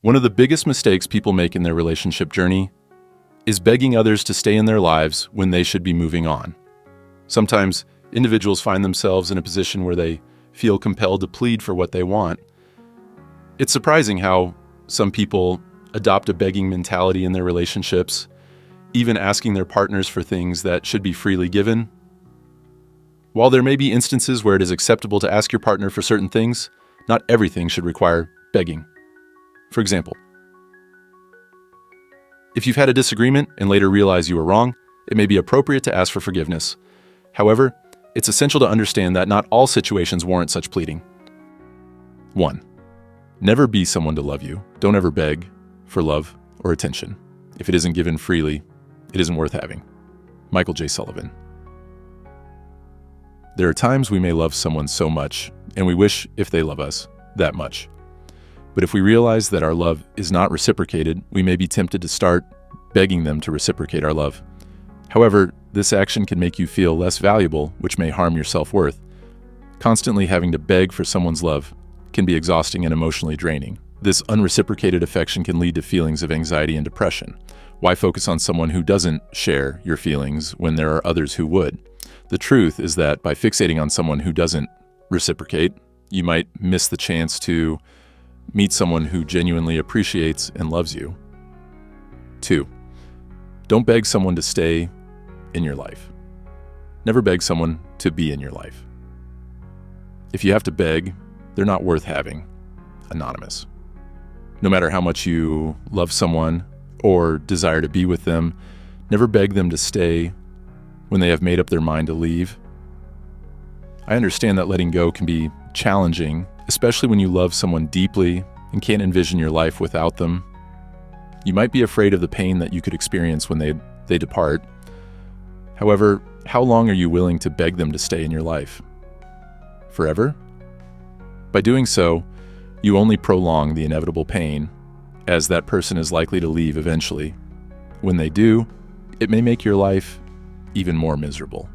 One of the biggest mistakes people make in their relationship journey is begging others to stay in their lives when they should be moving on. Sometimes individuals find themselves in a position where they feel compelled to plead for what they want. It's surprising how some people adopt a begging mentality in their relationships, even asking their partners for things that should be freely given. While there may be instances where it is acceptable to ask your partner for certain things, not everything should require begging. For example, if you've had a disagreement and later realize you were wrong, it may be appropriate to ask for forgiveness. However, it's essential to understand that not all situations warrant such pleading. 1. Never be someone to love you. Don't ever beg for love or attention. If it isn't given freely, it isn't worth having. Michael J. Sullivan. There are times we may love someone so much, and we wish if they love us that much. But if we realize that our love is not reciprocated, we may be tempted to start begging them to reciprocate our love. However, this action can make you feel less valuable, which may harm your self-worth. Constantly having to beg for someone's love can be exhausting and emotionally draining. This unreciprocated affection can lead to feelings of anxiety and depression. Why focus on someone who doesn't share your feelings when there are others who would? The truth is that by fixating on someone who doesn't reciprocate, you might miss the chance to meet someone who genuinely appreciates and loves you. 2. Don't beg someone to stay in your life. Never beg someone to be in your life. If you have to beg, they're not worth having. Anonymous. No matter how much you love someone or desire to be with them, never beg them to stay when they have made up their mind to leave. I understand that letting go can be challenging, especially when you love someone deeply and can't envision your life without them. You might be afraid of the pain that you could experience when they depart. However, how long are you willing to beg them to stay in your life? Forever? By doing so, you only prolong the inevitable pain, as that person is likely to leave eventually. When they do, it may make your life even more miserable.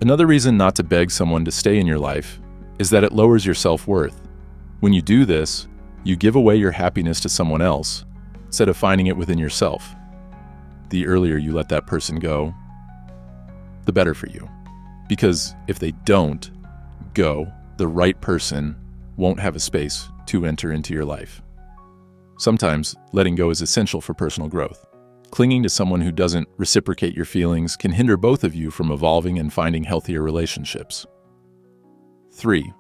Another reason not to beg someone to stay in your life is that it lowers your self-worth. When you do this, you give away your happiness to someone else instead of finding it within yourself. The earlier you let that person go, the better for you. Because if they don't go, the right person won't have a space to enter into your life. Sometimes letting go is essential for personal growth. Clinging to someone who doesn't reciprocate your feelings can hinder both of you from evolving and finding healthier relationships. 3.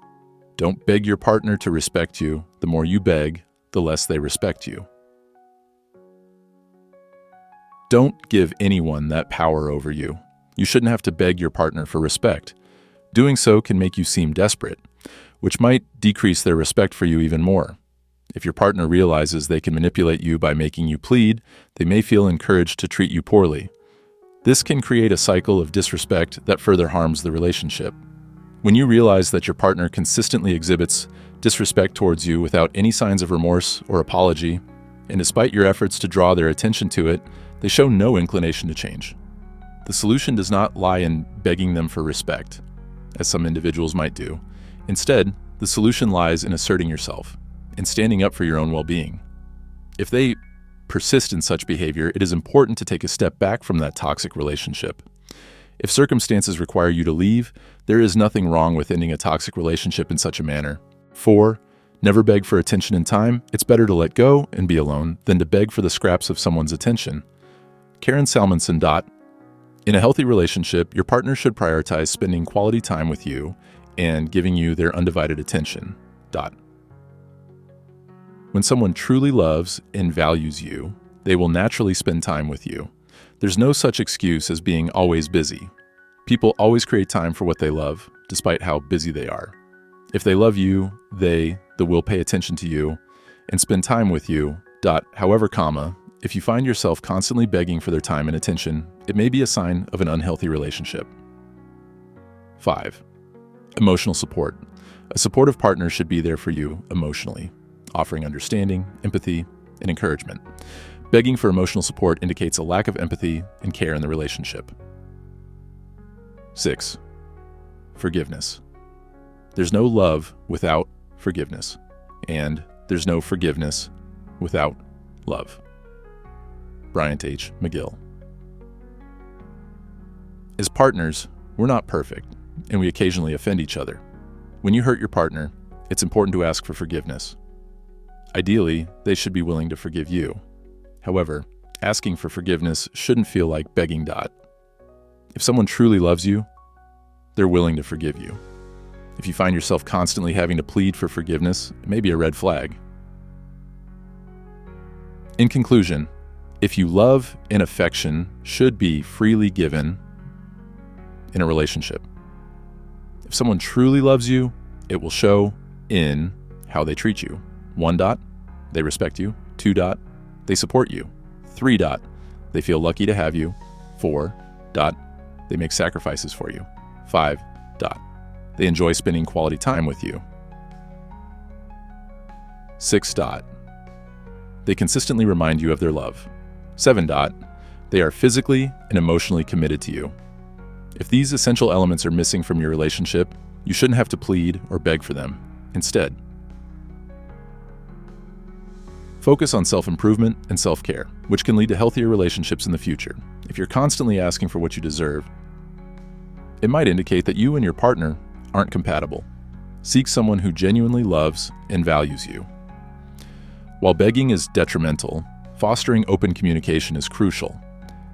Don't beg your partner to respect you. The more you beg, the less they respect you. Don't give anyone that power over you. You shouldn't have to beg your partner for respect. Doing so can make you seem desperate, which might decrease their respect for you even more. If your partner realizes they can manipulate you by making you plead, they may feel encouraged to treat you poorly. This can create a cycle of disrespect that further harms the relationship. When you realize that your partner consistently exhibits disrespect towards you without any signs of remorse or apology, and despite your efforts to draw their attention to it, they show no inclination to change. The solution does not lie in begging them for respect, as some individuals might do. Instead, the solution lies in asserting yourself and standing up for your own well-being. If they persist in such behavior, it is important to take a step back from that toxic relationship. If circumstances require you to leave, there is nothing wrong with ending a toxic relationship in such a manner. 4. Never beg for attention and time. It's better to let go and be alone than to beg for the scraps of someone's attention. Karen Salmonson. In a healthy relationship, your partner should prioritize spending quality time with you and giving you their undivided attention. When someone truly loves and values you, they will naturally spend time with you. There's no such excuse as being always busy. People always create time for what they love, despite how busy they are. If they love you, they will pay attention to you and spend time with you. However, if you find yourself constantly begging for their time and attention, it may be a sign of an unhealthy relationship. 5. Emotional support. A supportive partner should be there for you emotionally, offering understanding, empathy, and encouragement. Begging for emotional support indicates a lack of empathy and care in the relationship. 6. Forgiveness. There's no love without forgiveness, and there's no forgiveness without love. Bryant H. McGill. As partners, we're not perfect, and we occasionally offend each other. When you hurt your partner, it's important to ask for forgiveness. Ideally, they should be willing to forgive you. However, asking for forgiveness shouldn't feel like begging. If someone truly loves you, they're willing to forgive you. If you find yourself constantly having to plead for forgiveness, it may be a red flag. In conclusion, if you love and affection should be freely given in a relationship. If someone truly loves you, it will show in how they treat you. 1. They respect you. 2. They support you. 3. They feel lucky to have you. 4. They make sacrifices for you. 5. They enjoy spending quality time with you. 6. They consistently remind you of their love. 7. They are physically and emotionally committed to you. If these essential elements are missing from your relationship, you shouldn't have to plead or beg for them. Instead, focus on self-improvement and self-care, which can lead to healthier relationships in the future. If you're constantly asking for what you deserve, it might indicate that you and your partner aren't compatible. Seek someone who genuinely loves and values you. While begging is detrimental, fostering open communication is crucial.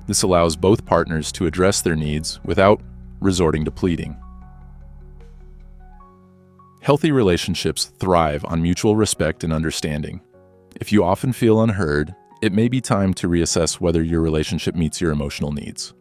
This allows both partners to address their needs without resorting to pleading. Healthy relationships thrive on mutual respect and understanding. If you often feel unheard, it may be time to reassess whether your relationship meets your emotional needs.